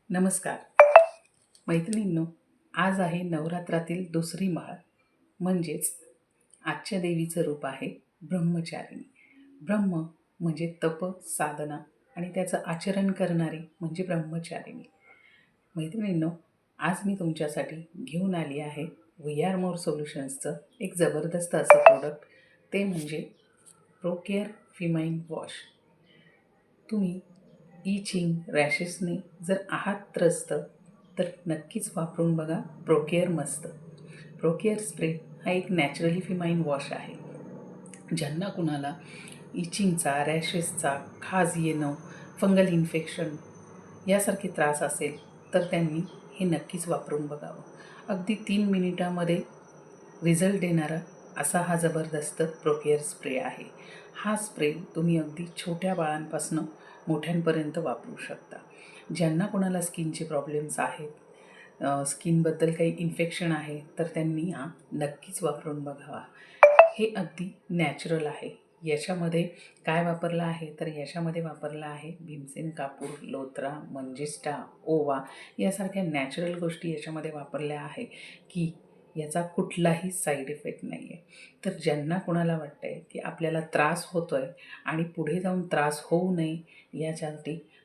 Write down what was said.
नमस्कार मैत्रिणींनो, आज आहे नवरात्रातील दुसरी माळ म्हणजेच आजच्या देवीचं रूप आहे ब्रह्मचारिणी. ब्रह्म म्हणजे तप, साधना आणि त्याचं आचरण करणारी म्हणजे ब्रह्मचारिणी. मैत्रिणींनो, आज मी तुमच्यासाठी घेऊन आली आहे VR मोर सोल्युशन्सचं एक जबरदस्त असं प्रोडक्ट, ते म्हणजे प्रोकेअर फिमाइन वॉश. तुम्ही इचिंग, रॅशेसने जर आहात त्रस्त तर नक्कीच वापरून बघा प्रोकेअर मस्त. प्रोकेअर स्प्रे हा एक नॅचरली फिमाइन वॉश आहे. ज्यांना कुणाला इचिंगचा, रॅशेसचा, खाज येणं, फंगल इन्फेक्शन यासारखे त्रास असेल तर त्यांनी हे नक्कीच वापरून बघावं. अगदी 3 मिनिटामध्ये रिझल्ट देणारा असा हा जबरदस्त प्रोकेअर स्प्रे आहे. हा स्प्रे तुम्ही अगदी छोट्या बाळांपासून मोठ्यांपर्यंत वापरू शकता. ज्यांना कोणाला स्किनचे प्रॉब्लेम्स आहेत, स्किनबद्दल काही इन्फेक्शन आहे, तर त्यांनी हा नक्कीच वापरून बघावा. हे अगदी नॅचरल आहे. याच्यामध्ये काय वापरलं आहे तर याच्यामध्ये वापरलं आहे भीमसेन कापूर, लोत्रा, मंजिष्टा, ओवा यासारख्या नॅचरल गोष्टी याच्यामध्ये वापरल्या आहे की याचा कुठलाही साईड इफेक्ट नाही आहे. तर ज्यांना कोणाला वाटतं आहे की आपल्याला त्रास होतो आहे आणि पुढे जाऊन त्रास होऊ नये याच्यासाठी